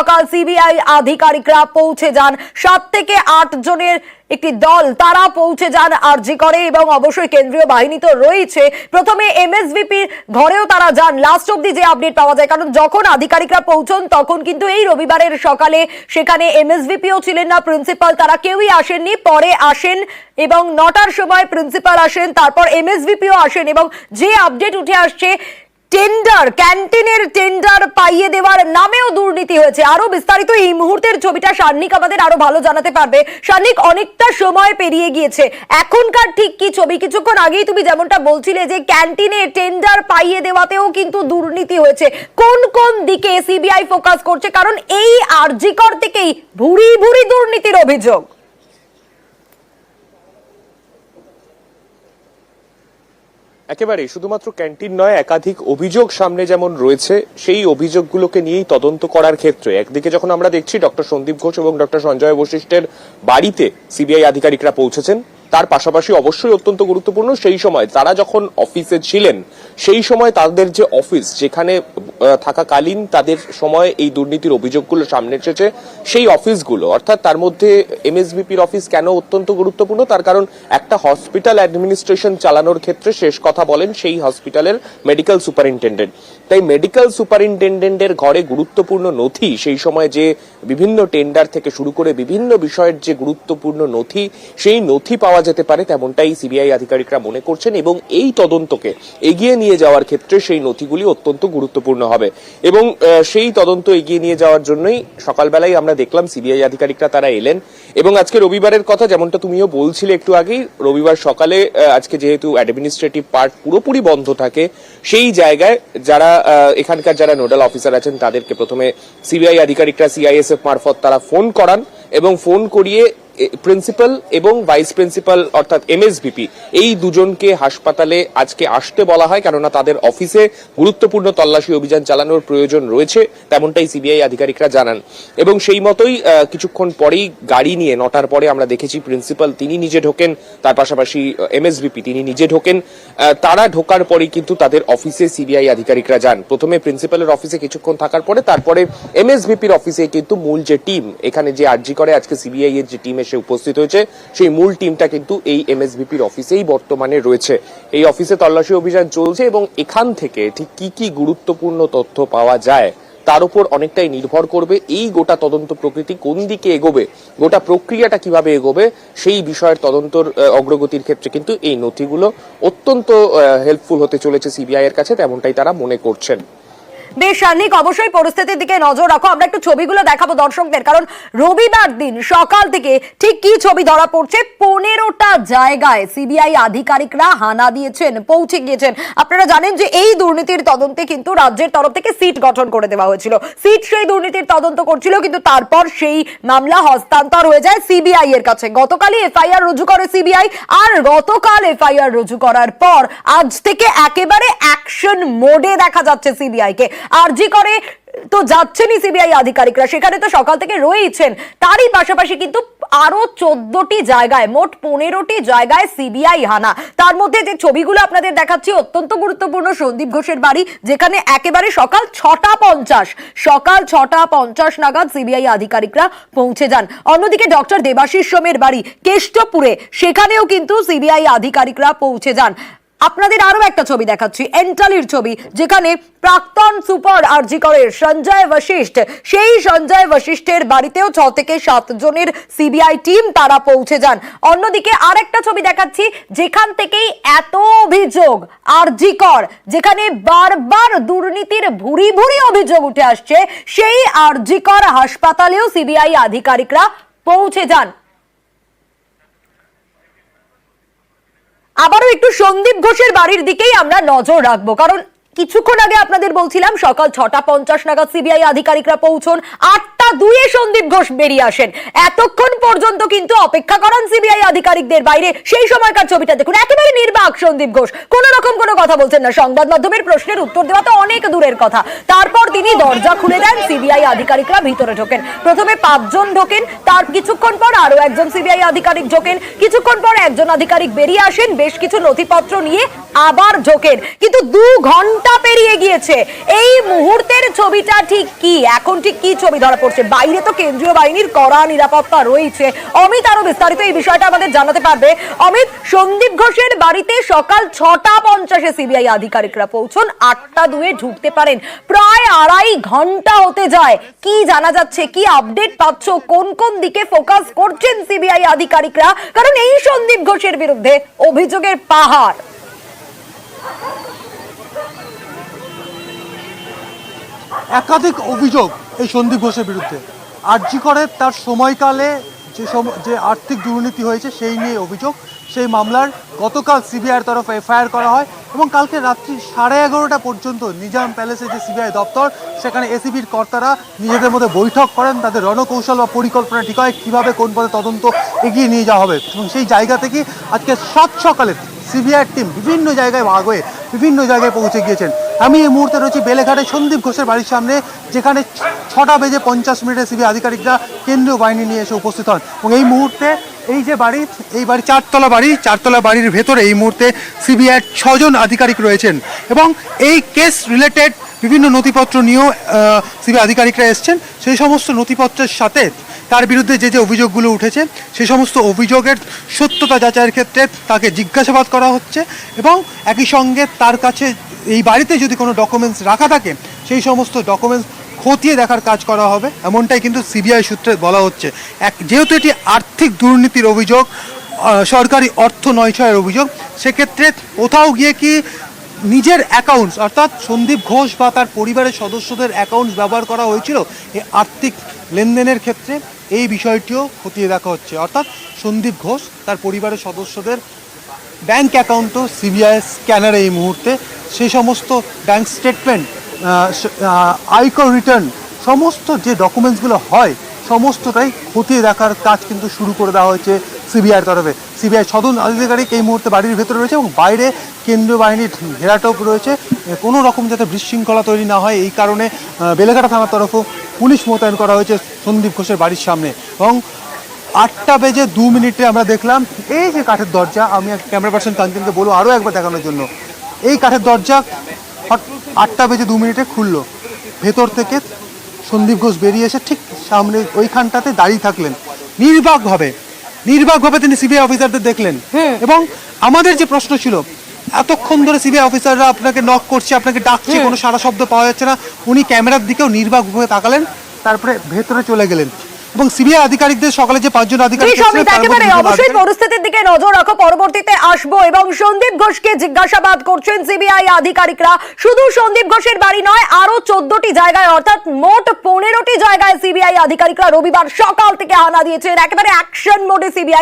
সকাল সিবিআই আধিকারিকরা পৌঁছে যান 7 থেকে 8 জনের একটি দল তারা পৌঁছে যান আরজি করে এবং অবশ্যই কেন্দ্রীয় বাহিনী তো রয়েছে। প্রথমে এমএসভিপির ঘরেও তারা যান, লাস্ট অবধি যে আপডেট পাওয়া যায়, কারণ যখন আধিকারিকরা পৌঁছন তখন কিন্তু এই রবিবারের সকালে সেখানে এমএসভিপিও ছিলেন না, প্রিন্সিপাল তারা কেউই আসেননি। পরে আসেন এবং 9টার সময় প্রিন্সিপাল আসেন, তারপর এমএসভিপিও আসেন এবং যে আপডেট উঠে আসছে টেন্ডার, ক্যান্টিনের টেন্ডার পাইয়ে দেওয়ার নামেও দুর্নীতি হয়েছে। আরো বিস্তারিত এই মুহূর্তের ছবিটা সান্নিক আমাদের আরো ভালো জানাতে পারবে। সান্নিক, অনেকটা সময় পেরিয়ে গিয়েছে, এখনকার ঠিক কি ছবি? কিছুক্ষণ আগেই তুমি যেমনটা বলছিলে যে ক্যান্টিনে টেন্ডার পাইয়ে দেওয়াতেও কিন্তু দুর্নীতি হয়েছে, কোন কোন দিকে সিবিআই ফোকাস করছে? কারণ এই আরজি কর থেকেই ভুরি ভুরি দুর্নীতির অভিযোগ। একেবারে শুধুমাত্র ক্যান্টিন নয়, একাধিক অভিযোগ সামনে যেমন রয়েছে, সেই অভিযোগগুলোকে নিয়েই তদন্ত করার ক্ষেত্রে একদিকে যখন আমরা দেখছি ডক্টর সন্দীপ ঘোষ এবং ডক্টর সঞ্জয় বশিষ্ঠের বাড়িতে সিবিআই আধিকারিকরা পৌঁছেছেন, তার পাশাপাশি অবশ্যই অত্যন্ত গুরুত্বপূর্ণ সেই সময় তারা যখন অফিসে ছিলেন সেই সময় তাদের যে অফিস, যেখানে থাকাকালীন তাদের সময় এই দুর্নীতির অভিযোগগুলো সামনে এসেছে, সেই অফিসগুলো, অর্থাৎ তার মধ্যে এমএসভিপির অফিস কেন অত্যন্ত গুরুত্বপূর্ণ? তার কারণ একটা হসপিটাল অ্যাডমিনিস্ট্রেশন চালানোর ক্ষেত্রে শেষ কথা বলেন সেই হসপিটালের মেডিকেল সুপারিনটেন্ডেন্ট। তাই মেডিকেল সুপারিনটেন্ডেন্টের ঘরে গুরুত্বপূর্ণ নথি, সেই সময় যে বিভিন্ন টেন্ডার থেকে শুরু করে বিভিন্ন বিষয়ের যে গুরুত্বপূর্ণ নথি, সেই নথি পাওয়া যেতে পারে তেমনটাই সিবিআই আধিকারিকরা মনে করছেন এবং এই তদন্তকে এগিয়ে নিয়ে যাওয়ার ক্ষেত্রে সেই নথিগুলি অত্যন্ত গুরুত্বপূর্ণ হবে। এবং সেই তদন্ত এগিয়ে নিয়ে যাওয়ার জন্যই সকালবেলায় আমরা দেখলাম সিবিআই আধিকারিকরা তারা এলেন এবং আজকে রবিবারের কথা যেমনটা তুমিও বলছিলে একটু আগেই, রবিবার সকালে আজকে যেহেতু অ্যাডমিনিস্ট্রেটিভ পার্ট পুরোপুরি বন্ধ থাকে, সেই জায়গায় যারা এখানকার যারা নোডাল অফিসার আছেন তাদেরকে প্রথমে সিবিআই আধিকারিকরা সিআইএসএফ মারফত তারা ফোন করান এবং ফোন করিয়ে প্রিন্সিপাল এবং ভাইস প্রিন্সিপাল অর্থাৎ এমএসভিপি এই দুজনকে হাসপাতালে আজকে আসতে বলা হয়, কেননা তাদের অফিসে গুরুত্বপূর্ণ তল্লাশি অভিযান চালানোর প্রয়োজন রয়েছে, তেমনটাই সিবিআই আধিকারিকরা জানান। এবং সেই মতোই কিছুক্ষণ পরেই গাড়ি নিয়ে 9টার পরে আমরা দেখেছি প্রিন্সিপাল তিনি নিজে ঢোকেন, তার পাশাপাশি এমএসভিপি তিনি নিজে ঢোকেন। তারা ঢোকার পরে কিন্তু তাদের অফিসে সিবিআই আধিকারিকরা যান। প্রথমে প্রিন্সিপালের অফিসে কিছুক্ষণ থাকার পরে তারপরে এমএসভিপির অফিসে কিন্তু মূল যে টিম, এখানে যে আরজি করে আজকে সিবিআই এর যে টিম এসে উপস্থিত হয়েছে, সেই মূল টিমটা কিন্তু এই এমএসভিপির অফিসেই বর্তমানে রয়েছে। এই অফিসে তল্লাশি অভিযান চলছে এবং এখান থেকে ঠিক কি কি গুরুত্বপূর্ণ তথ্য পাওয়া যায় তার উপর অনেকটাই নির্ভর করবে এই গোটা তদন্ত প্রকৃতি কোন দিকে এগোবে, গোটা প্রক্রিয়াটা কিভাবে এগোবে, সেই বিষয়ের তদন্তর অগ্রগতির ক্ষেত্রে কিন্তু এই নথিগুলো অত্যন্ত হেল্পফুল হতে চলেছে সিবিআই এর কাছে, তেমনটাই তারা মনে করছেন। বেশ সান্নিক, অবশ্যই পরিস্থিতির দিকে নজর রাখো। আমরা একটু ছবিগুলো দেখাবো দর্শকদের, কারণ রবিবার দিন সকাল থেকে ঠিক কি ছবি ধরা পড়ছে। 15টা জায়গায় সিবিআই আধিকারিকরা হানা দিয়েছেন, পৌঁছে গিয়েছেন। আপনারা জানেন যে এই দুর্নীতির তদন্তে কিন্তু রাজ্যের তরফ থেকে সিট গঠন করে দেওয়া হয়েছিল, সিট সেই দুর্নীতির তদন্ত করছিল, কিন্তু তারপর সেই মামলা হস্তান্তর হয়ে যায় সিবিআই এর কাছে। গতকালই এফআইআর রুজু করে সিবিআই, আর গতকাল এফআইআর রুজু করার পর আজ থেকে একেবারে অ্যাকশন মোডে দেখা যাচ্ছে সিবিআই কে। আরজি করে তো যাচ্ছেনই সিবিআই আধিকারিকরা, সেখানে তো সকাল থেকে রয়েছেন, তারই পাশাপাশি কিন্তু আরো 14টি জায়গায়, মোট 15টি জায়গায় সিবিআই হানা। তার মধ্যে যে ছবিগুলো আপনাদের দেখাচ্ছি অত্যন্ত গুরুত্বপূর্ণ সন্দীপ ঘোষের বাড়ি, যেখানে একেবারে সকাল 6:50 নাগাদ সিবিআই আধিকারিকরা পৌঁছে যান। অন্যদিকে ডক্টর দেবাশিস সোমের বাড়ি কেষ্টপুরে, সেখানেও কিন্তু সিবিআই আধিকারিকরা পৌঁছে যান। আপনাদের আরো একটা ছবি দেখাচ্ছি, এন্টালির ছবি, যেখানে প্রাক্তন সুপার আরজি করের সঞ্জয় বশিষ্ঠ, সেই সঞ্জয় বশিষ্ঠের বাড়িতেও 6 থেকে 7 জনের সিবিআই টিম তারা পৌঁছে যান। অন্যদিকে আরেকটা ছবি দেখাচ্ছি, যেখান থেকেই এত অভিযোগ আরজি কর, যেখানে বারবার দুর্নীতির ভুরি ভুরি অভিযোগ উঠে আসছে, সেই আরজি কর হাসপাতালেও সিবিআই আধিকারিকরা পৌঁছে যান। আবারও একটু সন্দীপ ঘোষের বাড়ির দিকেই আমরা নজর রাখবো, কারণ কিছুক্ষণ আগে আপনাদের বলছিলাম সকাল 6:50 নাগাদ সিবিআই আধিকারিকরা পৌঁছন, 8:02 সন্দীপ ঘোষ বেরিয়ে আসেন। এতক্ষণ পর্যন্ত কিন্তু অপেক্ষা করেন সিবিআই আধিকারিকদের বাইরে। সেই সময়কার ছবিটা দেখুন, একেবারে নির্বাক সন্দীপ ঘোষ, কোন রকম কোনো কথা বলছেন না, সংবাদ মাধ্যমের প্রশ্নের উত্তর দেওয়া তো অনেক দূরের কথা। তারপর তিনি দরজা খুলে দেন, সিবিআই আধিকারিকরা ভিতরে ঢোকেন। প্রথমে 5 জন ঢোকেন, তার কিছুক্ষণ পর আরো একজন সিবিআই আধিকারিক ঢোকেন, কিছুক্ষণ পর একজন আধিকারিক বেরিয়ে আসেন বেশ কিছু নথিপত্র নিয়ে। আবার ঢোকেন, কিন্তু 2 ঘন্টা পেরিয়ে গিয়েছে। এই মুহূর্তের ছবিটা ঠিক কি, এখন ঠিক কি ছবি ধরা পড়ছে? বাইরে তো কেন্দ্রীয় বাহিনীর কড়া নিরাপত্তা রয়েছে। অমিত আরো বিস্তারিত এই বিষয়টা আমাদের জানাতে পারবে। অমিত, সন্দীপ ঘোষের বাড়িতে সকাল 6:50 সিবিআই আধিকারিকরা পৌঁছন, 8:02 ঢুকতে পারেন। প্রায় 2.5 ঘন্টা হতে যায়। কি জানা যাচ্ছে, কি আপডেট পাচ্ছ, কোন কোন দিকে ফোকাস করছেন সিবিআই আধিকারিকরা? কারণ এই সন্দীপ ঘোষের বিরুদ্ধে অভিযোগের পাহাড়। একাধিক অভিযোগ এই সন্দীপ ঘোষের বিরুদ্ধে। আরজি করে তার সময়কালে যে আর্থিক দুর্নীতি হয়েছে সেই নিয়ে অভিযোগ। সেই মামলার গতকাল সিবিআইয়ের তরফে এফআইআর করা হয় এবং কালকে রাত্রি 11:30 পর্যন্ত নিজাম প্যালেসে যে সিবিআই দপ্তর, সেখানে এসিবির কর্তারা নিজেদের মধ্যে বৈঠক করেন। তাদের রণকৌশল বা পরিকল্পনা ঠিক হয় কীভাবে কোন পথে তদন্ত এগিয়ে নিয়ে যাওয়া হবে। এবং সেই জায়গা থেকে আজকে সকালে সিবিআইয়ের টিম বিভিন্ন জায়গায় ভাগ হয়ে বিভিন্ন জায়গায় পৌঁছে গিয়েছেন। আমি এই মুহূর্তে রয়েছি বেলেঘাটে সন্দীপ ঘোষের বাড়ির সামনে, যেখানে 6:50 সিবিআই আধিকারিকরা কেন্দ্রীয় বাহিনী নিয়ে এসে উপস্থিত হন। এবং এই মুহূর্তে এই বাড়ি 4তলা বাড়ির ভেতরে এই মুহূর্তে সিবিআইয়ের 6 জন আধিকারিক রয়েছেন এবং এই কেস রিলেটেড বিভিন্ন নথিপত্র নিয়েও সিবিআই আধিকারিকরা এসছেন। সেই সমস্ত নথিপত্রের সাথে তার বিরুদ্ধে যে অভিযোগগুলো উঠেছে সেই সমস্ত অভিযোগের সত্যতা যাচাইয়ের ক্ষেত্রে তাকে জিজ্ঞাসাবাদ করা হচ্ছে এবং একই সঙ্গে তার কাছে এই বাড়িতে যদি কোনো ডকুমেন্টস রাখা থাকে সেই সমস্ত ডকুমেন্টস খতিয়ে দেখার কাজ করা হবে, এমনটাই কিন্তু সিবিআই সূত্রে বলা হচ্ছে। যেহেতু এটি আর্থিক দুর্নীতির অভিযোগ, সরকারি অর্থ নয়ছয়ের অভিযোগ, সেক্ষেত্রে কোথাও গিয়ে কি নিজের অ্যাকাউন্টস অর্থাৎ সন্দীপ ঘোষ বা তার পরিবারের সদস্যদের অ্যাকাউন্টস ব্যবহার করা হয়েছিল এই আর্থিক লেনদেনের ক্ষেত্রে, এই বিষয়টিও খতিয়ে দেখা হচ্ছে। অর্থাৎ সন্দীপ ঘোষ তার পরিবারের সদস্যদের ব্যাংক অ্যাকাউন্টও সিবিআই স্ক্যানারে এই মুহূর্তে, সেই সমস্ত ব্যাংক স্টেটমেন্ট, আয়কর রিটার্ন, সমস্ত যে ডকুমেন্টসগুলো হয় সমস্তটাই খতিয়ে দেখার কাজ কিন্তু শুরু করে দেওয়া হয়েছে সিবিআইয়ের তরফে। সিবিআই 6 জন আধিকারিক এই মুহূর্তে বাড়ির ভেতরে রয়েছে এবং বাইরে কেন্দ্রীয় বাহিনীর ঘেরাটোপ রয়েছে। কোনো রকম যাতে বিশৃঙ্খলা তৈরি না হয় এই কারণে বেলেঘাটা থানার তরফেও পুলিশ মোতায়েন করা হয়েছে সন্দীপ ঘোষের বাড়ির সামনে। এবং 8:02 আমরা দেখলাম এই যে কাঠের দরজা, আমি ক্যামেরা পার্সন কাঞ্চনকে বলবো আরও একবার দেখানোর জন্য, এই কাঠের দরজা 8:02 খুললো। ভেতর থেকে সন্দীপ ঘোষ বেরিয়ে এসে ঠিক সামনে ওইখানটাতে দাঁড়িয়ে থাকলেন নির্বাকভাবে তিনি সিবিআই অফিসারদের দেখলেন। এবং আমাদের যে প্রশ্ন ছিল, এতক্ষণ ধরে সিবিআই অফিসাররা আপনাকে নক করছে, আপনাকে ডাকছে, কোনো সারা শব্দ পাওয়া যাচ্ছে না, উনি ক্যামেরার দিকেও নির্বাকভাবে তাকালেন, তারপরে ভেতরে চলে গেলেন। এবং সিবিআই আধিকারিকদের সকালে যে 5 জন আধিকারিক অবশ্যই পরিস্থিতির দিকে নজর রাখো, পরবর্তীতে আসবো। এবং সন্দীপ ঘোষকে জিজ্ঞাসাবাদ করছেন সিবিআই আধিকারিকরা। শুধু সন্দীপ ঘোষের বাড়ি নয়, আরো 14টি জায়গায় অর্থাৎ মোট 15টি জায়গায় সিবিআই আধিকারিকরা রবিবার সকাল থেকে হানা দিয়েছেন। একেবারে অ্যাকশন মোডে সিবিআই।